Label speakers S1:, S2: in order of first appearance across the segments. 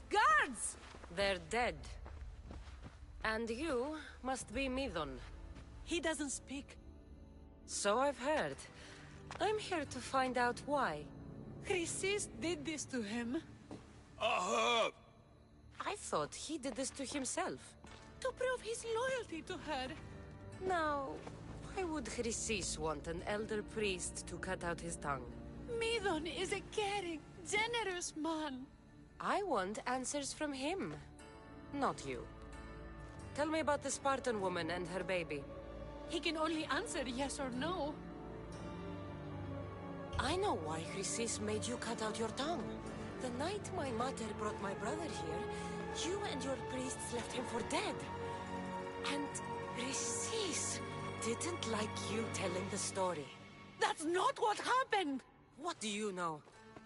S1: Guards! They're dead. And you must be Midon.
S2: He doesn't speak.
S1: So I've heard. I'm here to find out why.
S2: Chrysis did this to him.
S1: I thought he did this to himself.
S2: To prove his loyalty to her.
S1: Now, why would Chrysis want an elder priest to cut out his tongue?
S2: Midon is a caring, generous man.
S1: I want answers from him, not you. Tell me about the Spartan woman and her baby.
S2: He can only answer yes or no.
S1: I know why Chrysis made you cut out your tongue. The night my mother brought my brother here, you and your priests left him for dead. And Chrysis didn't like you telling the story.
S2: That's not what happened!
S1: What do you know?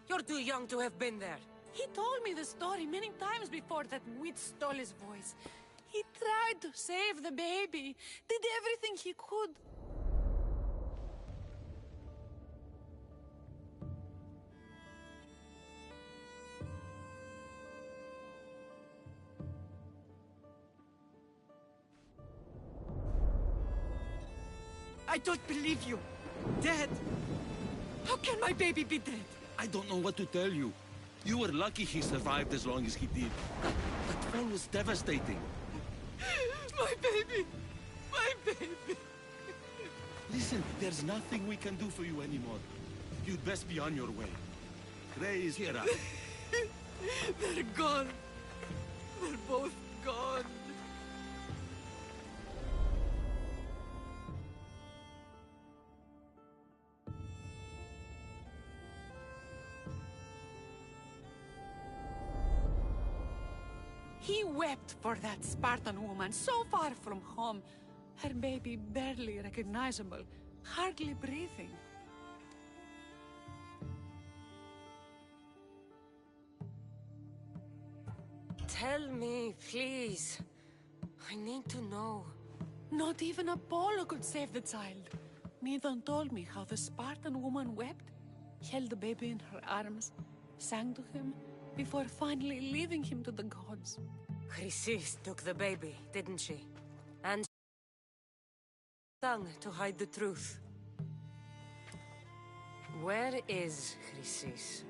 S1: You're too young to have been there.
S2: He told me the story many times before that witch stole his voice. He tried to save the baby, did everything he could. I don't believe you. Dead? How can my baby be dead?
S3: I don't know what to tell you. You were lucky he survived as long as he did. That pain was devastating.
S2: My baby! My baby!
S3: Listen, there's nothing we can do for you anymore. You'd best be on your way. Gray is here.
S2: They're gone. They're both gone. He wept for that Spartan woman so far from home. Her baby barely recognizable, hardly breathing.
S1: Tell me, please. I need to know.
S2: Not even Apollo could save the child. Medon told me how the Spartan woman wept, held the baby in her arms, sang to him, before finally leaving him to the gods.
S1: Chrysis took the baby, didn't she? And sung to hide the truth. Where is Chrysis?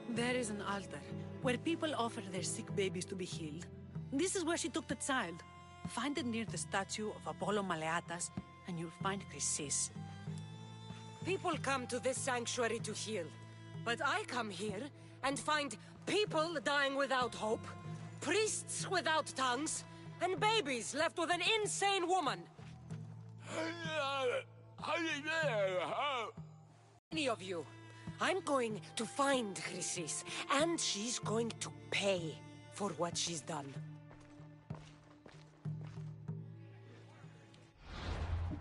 S2: There is an altar, where people offer their sick babies to be healed. This is where she took the child. Find it near the statue of Apollo Maleatas, and you'll find Chrysis.
S1: People come to this sanctuary to heal. But I come here and find people dying without hope, priests without tongues, and babies left with an insane woman. Any of you. I'm going to find Chrysis, and she's going to pay for what she's done.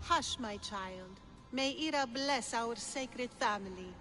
S4: Hush, my child. May Ira bless our sacred family.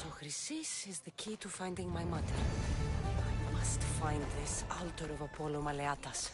S1: So Chrysis is the key to finding my mother. I must find this altar of Apollo Maleatas.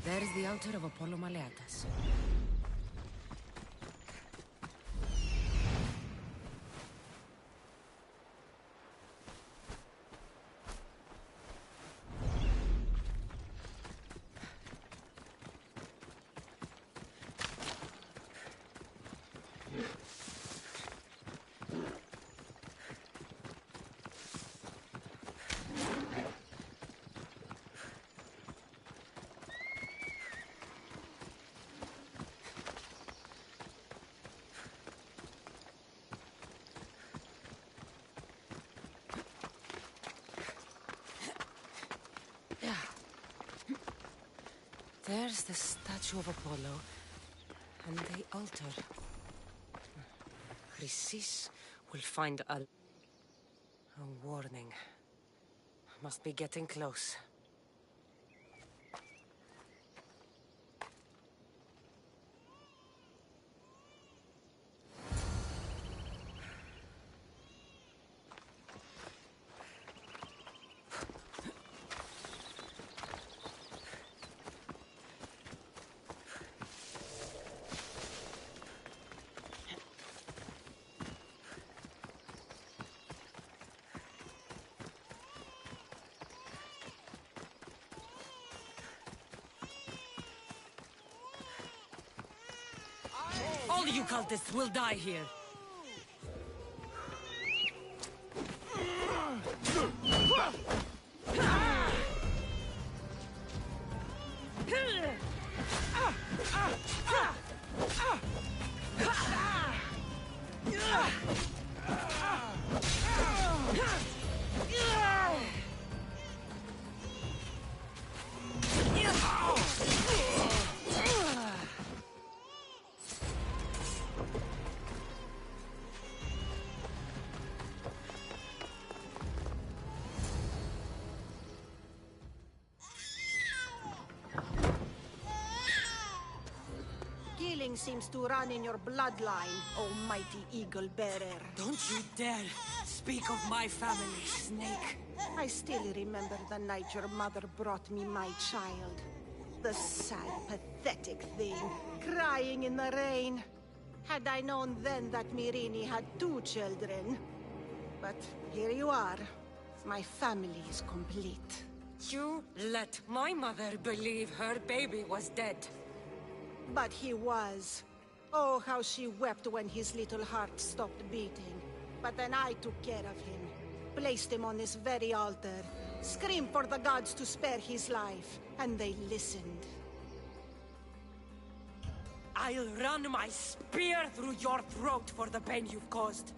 S1: There's the altar of Apollo Maleatus. There's the statue of Apollo, and the altar. Chrysis will find a warning. Must be getting close. All you cultists will die here.
S4: Killing seems to run in your bloodline, almighty eagle bearer.
S1: Don't you dare speak of my family, Snake.
S4: I still remember the night your mother brought me my child. The sad, pathetic thing, crying in the rain. Had I known then that Myrini had 2 children. But here you are. My family is complete.
S1: You let my mother believe her baby was dead.
S4: But he was. Oh, how she wept when his little heart stopped beating. But then I took care of him. Placed him on this very altar. Screamed for the gods to spare his life. And they listened.
S1: I'll run my spear through your throat for the pain you've caused.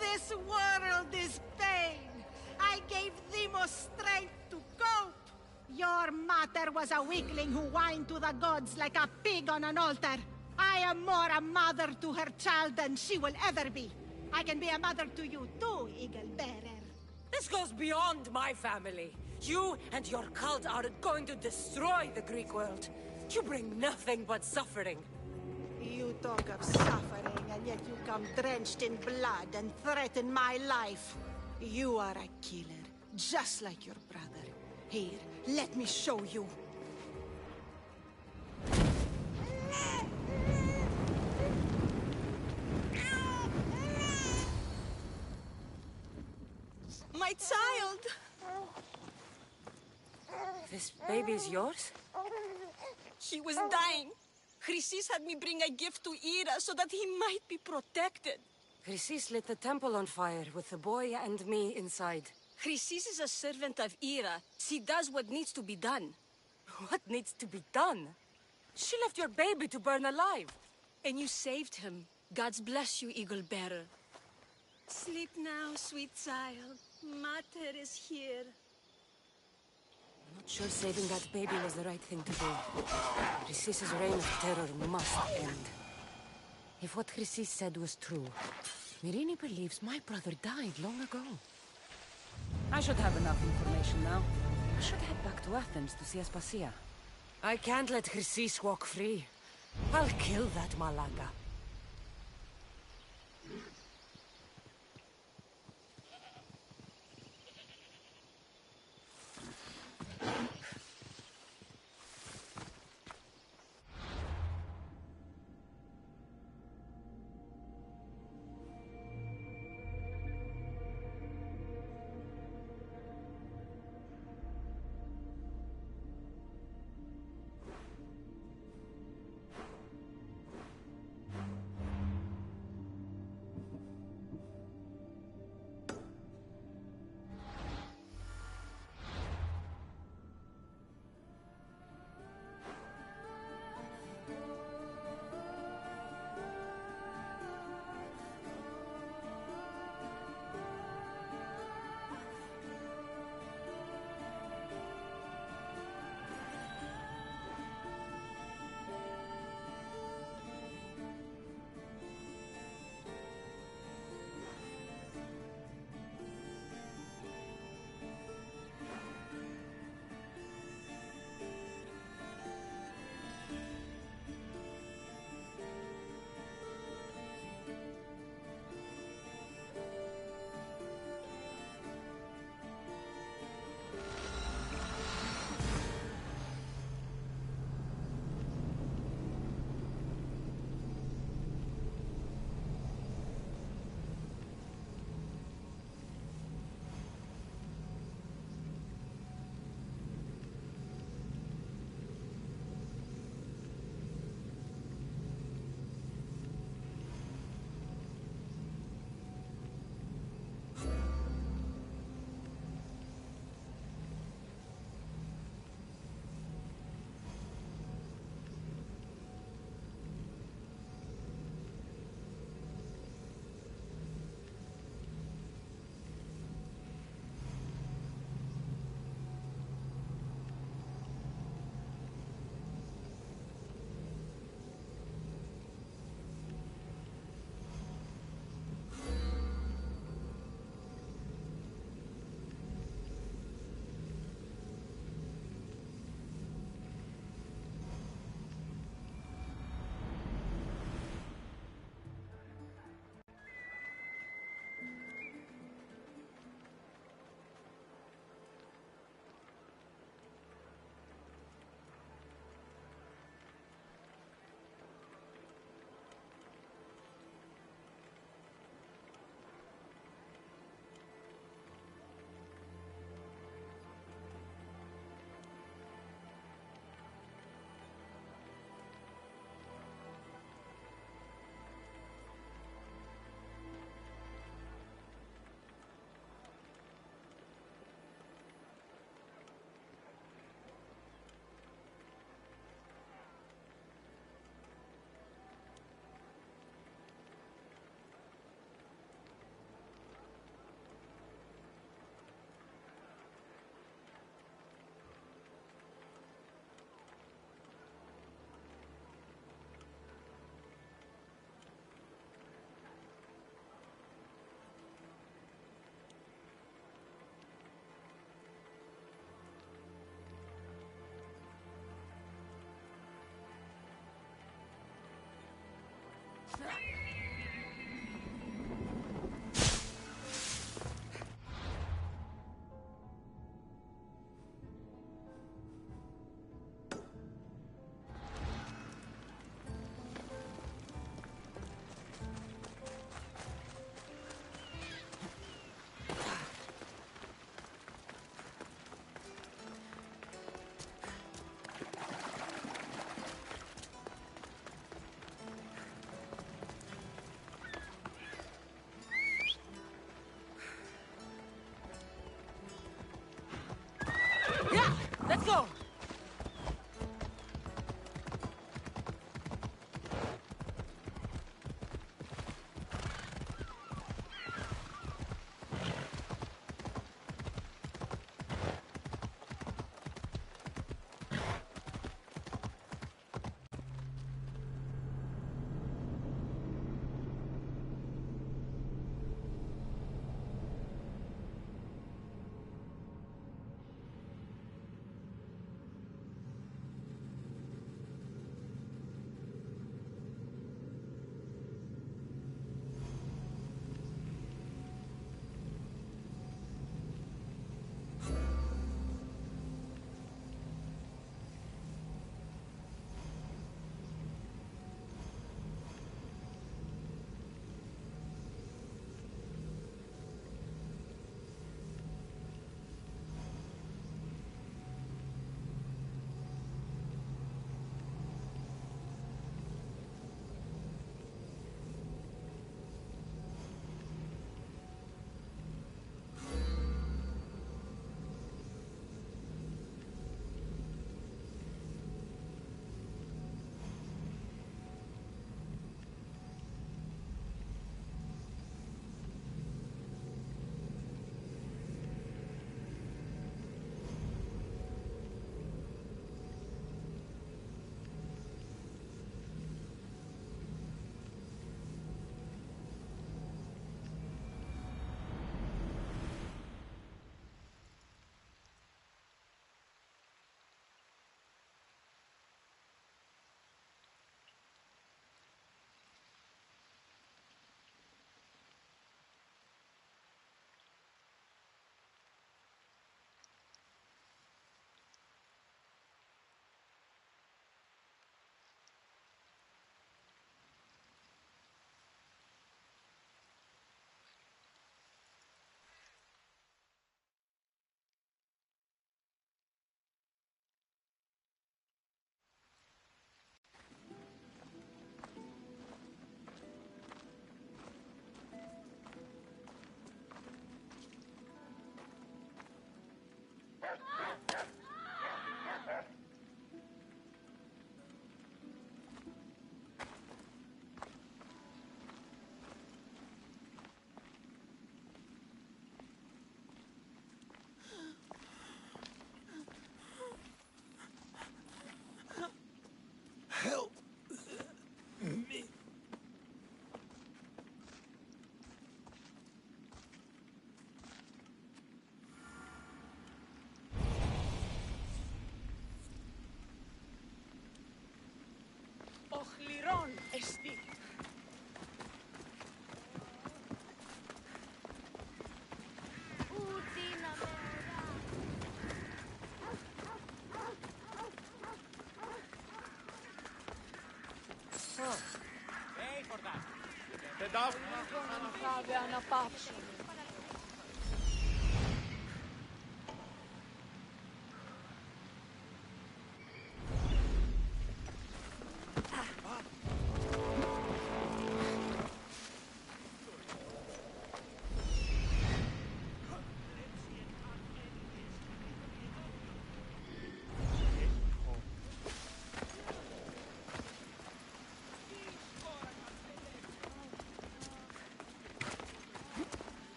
S4: This world is pain. I gave Demos strength to cope. Your mater was a weakling who whined to the gods like a pig on an altar. I am more a mother to her child than she will ever be. I can be a mother to you too, Eagle Bearer.
S1: This goes beyond my family. You and your cult are going to destroy the Greek world. You bring nothing but suffering.
S4: You talk of suffering, and yet you come drenched in blood and threaten my life. You are a killer, just like your brother. Here, let me show you.
S5: My child!
S1: This baby's yours?
S5: He was dying. Chrysis had me bring a gift to Ira so that he might be protected.
S1: Chrysis lit the temple on fire with the boy and me inside.
S5: Chrysis is a servant of Ira. She does what needs to be done.
S1: What needs to be done? She left your baby to burn alive.
S5: And you saved him. Gods bless you, Eagle Bearer. Sleep now, sweet child. Mater is here.
S1: I'm not sure saving that baby was the right thing to do. Chrysis's reign of terror must end. If what Chrysis said was true, Myrini believes my brother died long ago. I should have enough information now. I should head back to Athens to see Aspasia. I can't let Chrysis walk free. I'll kill that Malanga.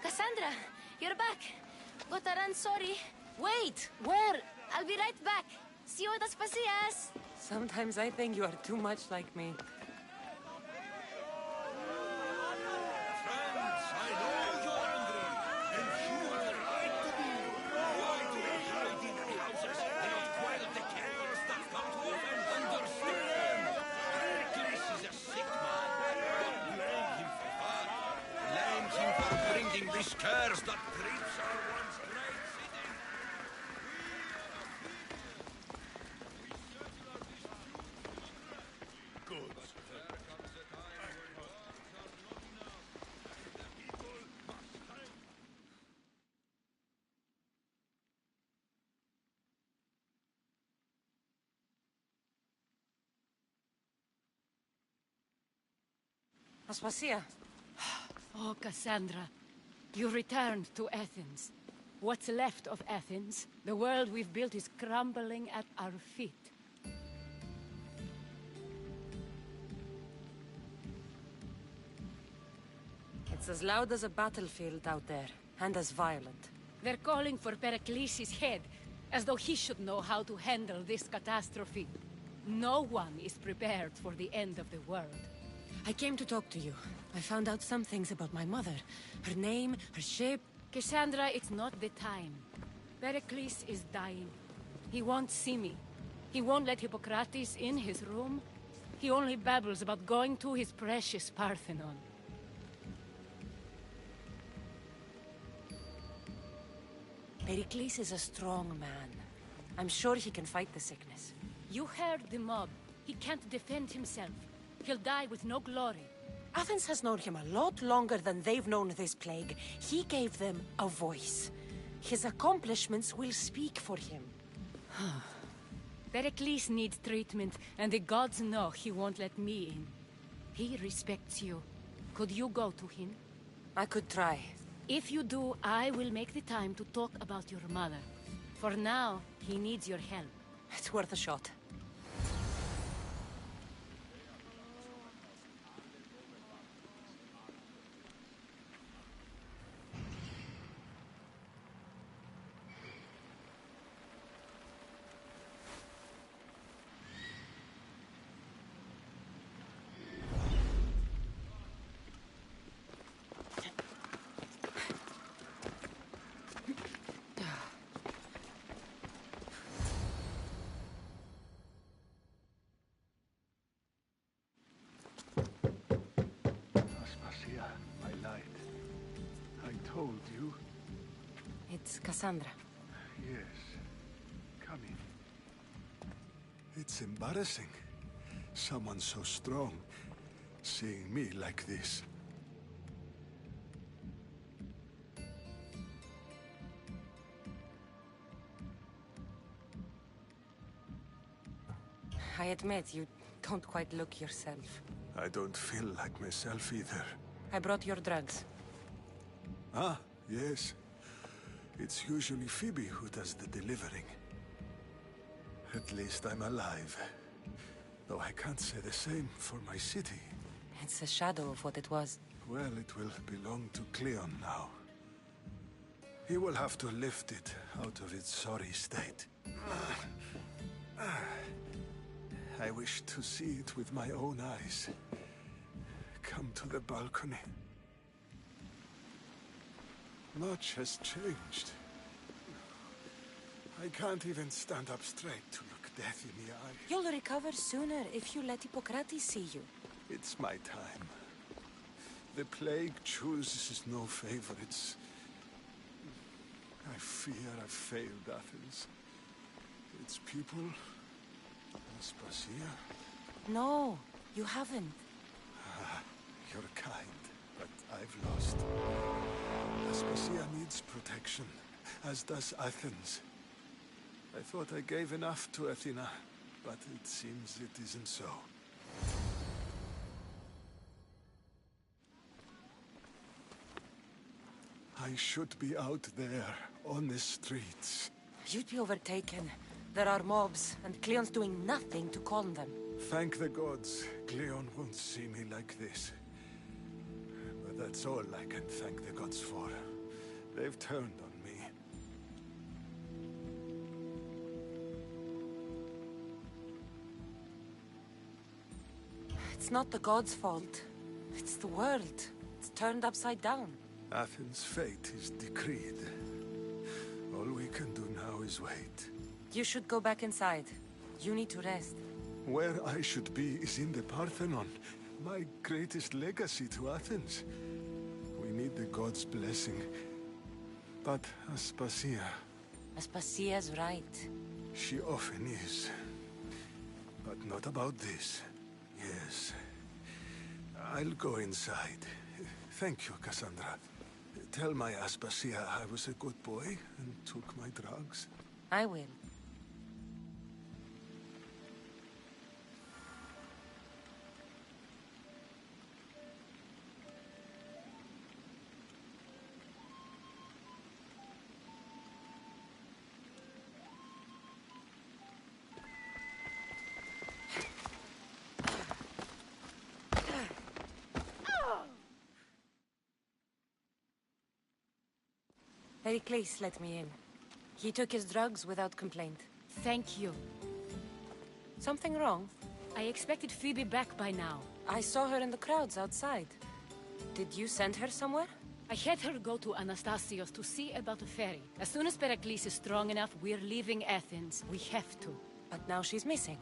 S6: Cassandra, you're back. Got to run, sorry.
S1: Wait! Where?
S6: I'll be right back. See you at the Spasias.
S1: Sometimes I think you are too much like me.
S7: This curse that creeps our once great city. Good.
S1: Aspasia.
S2: Oh, Cassandra. You returned to Athens. What's left of Athens? The world we've built is crumbling at our feet.
S1: It's as loud as a battlefield out there, and as violent.
S2: They're calling for Pericles' head, as though he should know how to handle this catastrophe. No one is prepared for the end of the world.
S1: I came to talk to you. I found out some things about my mother. Her name, her shape.
S2: Cassandra, it's not the time. Pericles is dying. He won't see me. He won't let Hippocrates in his room. He only babbles about going to his precious Parthenon.
S1: Pericles is a strong man. I'm sure he can fight the sickness.
S2: You heard the mob. He can't defend himself. He'll die with no glory.
S1: Athens has known him a lot longer than they've known this plague. He gave them a voice. His accomplishments will speak for him.
S2: Pericles needs treatment, and the gods know he won't let me in. He respects you. Could you go to him?
S1: I could try.
S2: If you do, I will make the time to talk about your mother. For now, he needs your help.
S1: It's worth a shot.
S8: Told you?
S1: It's Cassandra.
S8: Yes. Come in. It's embarrassing. Someone so strong, seeing me like this.
S1: I admit, you don't quite look yourself.
S8: I don't feel like myself either.
S1: I brought your drugs.
S8: Ah, yes. It's usually Phoebe who does the delivering. At least I'm alive. Though I can't say the same for my city.
S1: It's a shadow of what it was.
S8: Well, it will belong to Cleon now. He will have to lift it out of its sorry state. I wish to see it with my own eyes. Come to the balcony. Much has changed. I can't even stand up straight to look death in the eye.
S1: You'll recover sooner if you let Hippocrates see you.
S8: It's my time. The plague chooses no favorites. I fear I've failed Athens. Its people, Aspasia.
S1: No, you haven't.
S8: You're kind, but I've lost. Aspasia needs protection, as does Athens. I thought I gave enough to Athena, but it seems it isn't so. I should be out there, on the streets.
S1: You'd be overtaken. There are mobs, and Cleon's doing nothing to calm them.
S8: Thank the gods, Cleon won't see me like this. But that's all I can thank the gods for. They've turned on me.
S1: It's not the gods' fault. It's the world. It's turned upside down.
S8: Athens' fate is decreed. All we can do now is wait.
S1: You should go back inside. You need to rest.
S8: Where I should be is in the Parthenon, my greatest legacy to Athens. We need the gods' blessing. But Aspasia...
S1: Aspasia's right.
S8: She often is. But not about this. Yes. I'll go inside. Thank you, Cassandra. Tell my Aspasia I was a good boy and took my drugs.
S1: I will. Pericles let me in. He took his drugs without complaint.
S9: Thank you.
S1: Something wrong?
S9: I expected Phoebe back by now.
S1: I saw her in the crowds outside. Did you send her somewhere?
S9: I had her go to Anastasios to see about a ferry. As soon as Pericles is strong enough, we're leaving Athens. We have to.
S1: But now she's missing.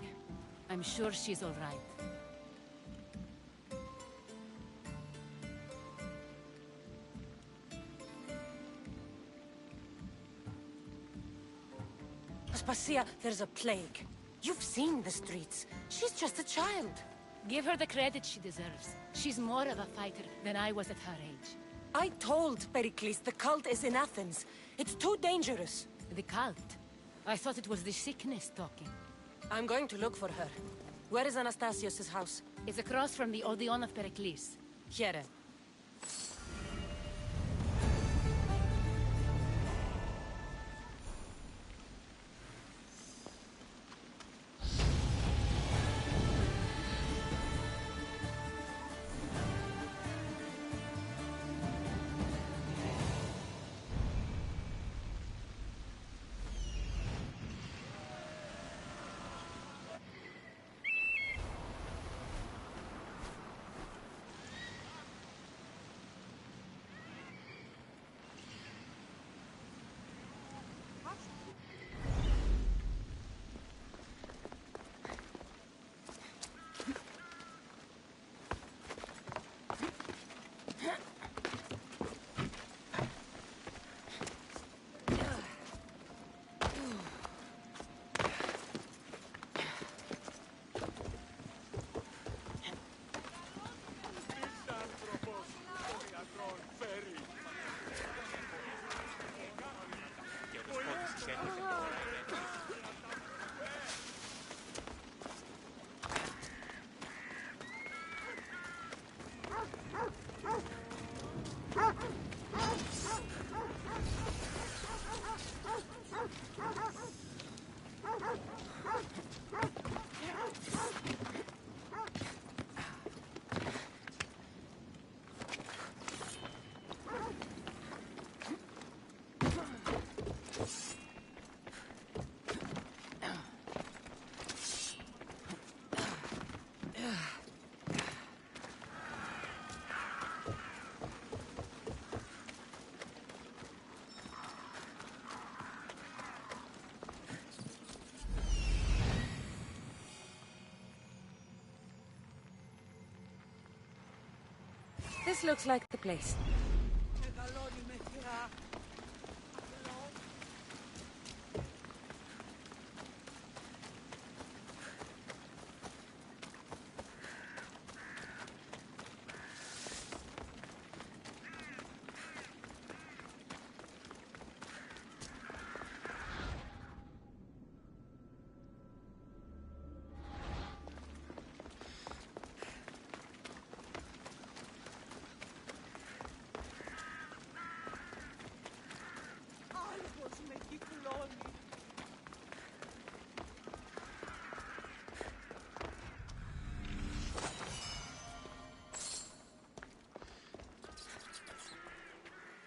S9: I'm sure she's all right.
S1: Aspasia, there's a plague. You've seen the streets. She's just a child.
S9: Give her the credit she deserves. She's more of a fighter than I was at her age.
S1: I told Pericles the cult is in Athens. It's too dangerous.
S9: The cult? I thought it was the sickness talking.
S1: I'm going to look for her. Where is Anastasios' house?
S9: It's across from the Odeon of Pericles.
S1: Here. This looks like the place.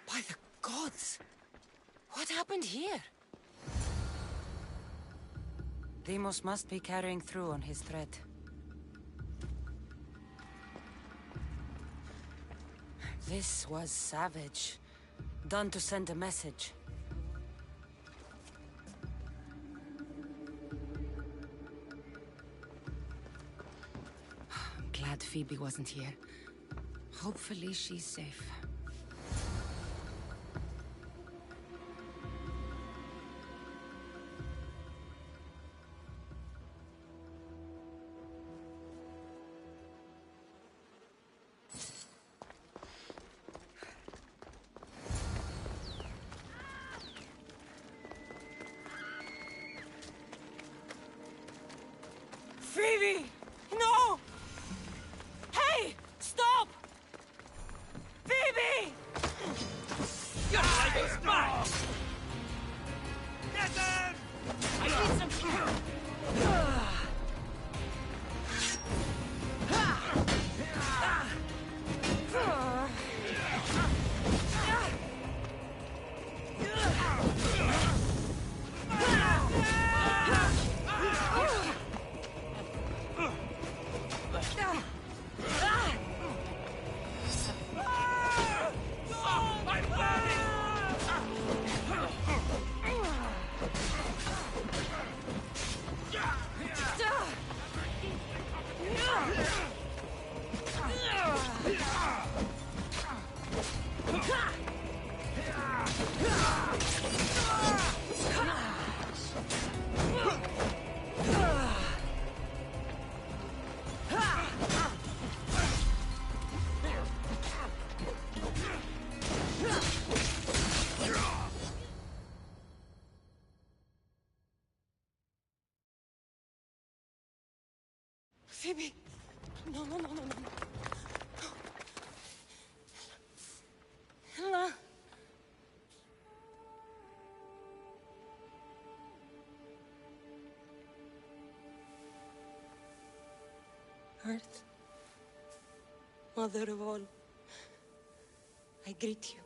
S1: By the gods! What happened here? Deimos must be carrying through on his threat. This was savage. Done to send a message. I'm glad Phoebe wasn't here. Hopefully she's safe. Phoebe! No! Hey! Stop! Phoebe!
S7: Your life is mine! Get him!
S1: I need some... Phoebe! No, no, no, no, no. Ella. Earth, Mother of all, I greet you.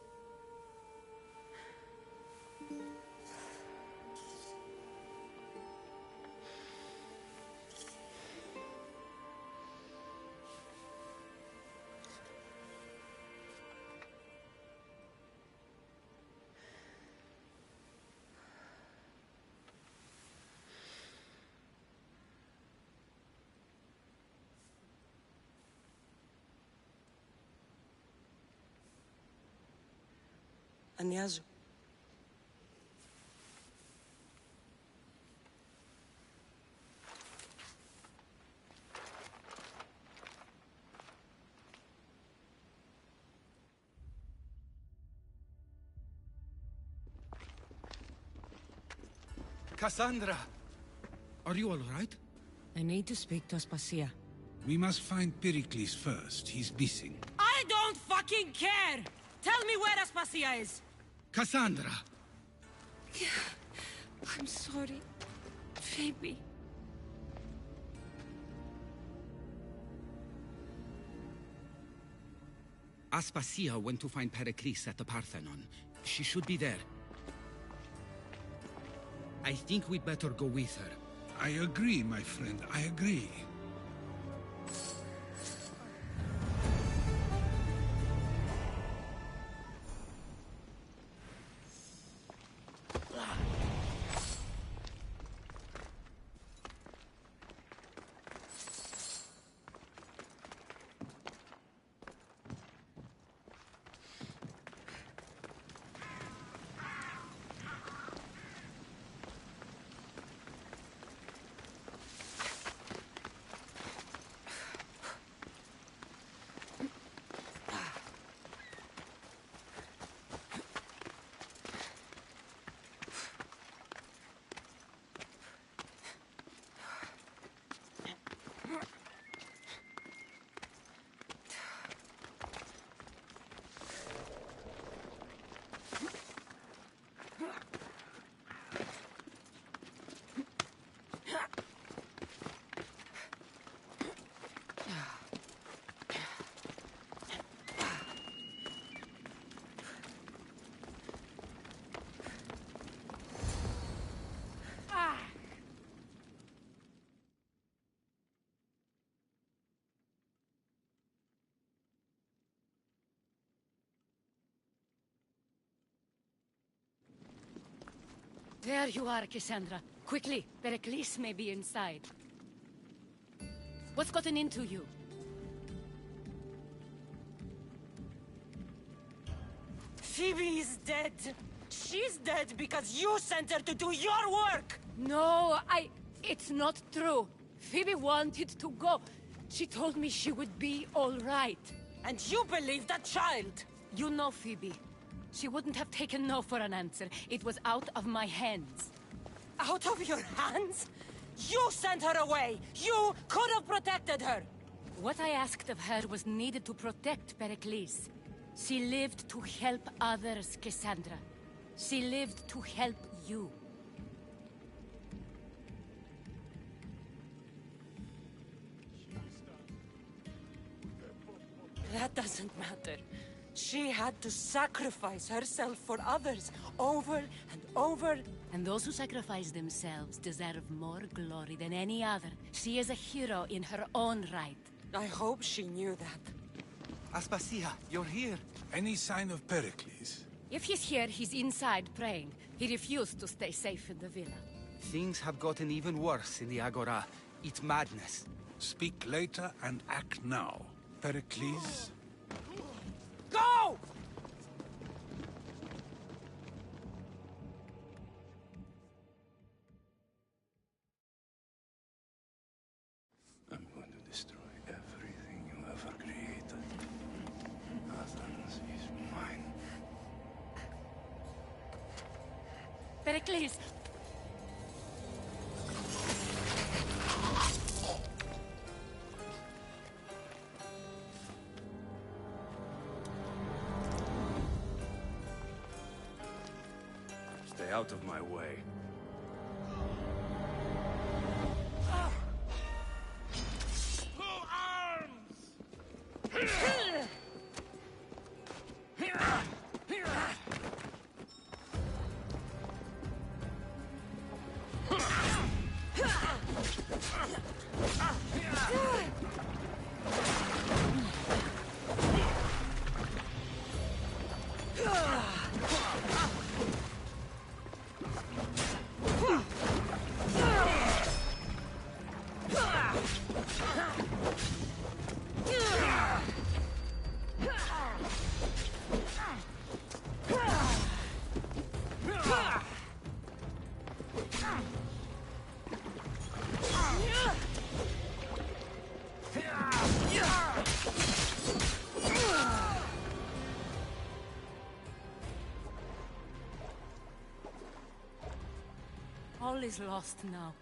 S1: Ανιάζω.
S10: Cassandra! Are you all right?
S1: I need to speak to Aspasia.
S11: We must find Pericles first. He's missing.
S1: I don't fucking care! Tell me where Aspasia is!
S11: Cassandra!
S1: I'm sorry, Phoebe.
S10: Aspasia went to find Pericles at the Parthenon. She should be there. I think we'd better go with her.
S11: I agree, my friend. I agree.
S9: There you are, Cassandra. Quickly, Pericles may be inside. What's gotten into you?
S1: Phoebe is dead. She's dead because you sent her to do your work!
S9: No, it's not true. Phoebe wanted to go. She told me she would be all right.
S1: And you believe that child?
S9: You know Phoebe. She wouldn't have taken no for an answer. It was out of my hands.
S1: Out of your hands? You sent her away! You could have protected her!
S9: What I asked of her was needed to protect Pericles. She lived to help others, Cassandra. She lived to help you.
S1: That doesn't matter. She had to sacrifice herself for others, over and over.
S9: And those who sacrifice themselves deserve more glory than any other. She is a hero in her own right.
S1: I hope she knew that.
S3: Aspasia, you're here.
S11: Any sign of Pericles?
S9: If he's here, he's inside praying. He refused to stay safe in the villa.
S10: Things have gotten even worse in the Agora. It's madness.
S11: Speak later and act now. Pericles?
S1: Go!
S8: I'm going to destroy everything you ever created. Athens is mine.
S9: Pericles!
S8: Stay out of my way.
S9: All is lost now.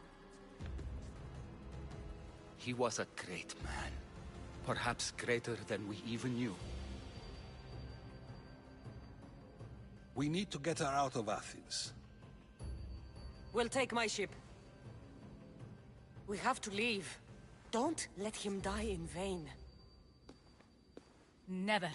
S10: He was a great man. Perhaps greater than we even knew.
S11: We need to get her out of Athens.
S1: We'll take my ship. We have to leave. Don't let him die in vain.
S9: Never.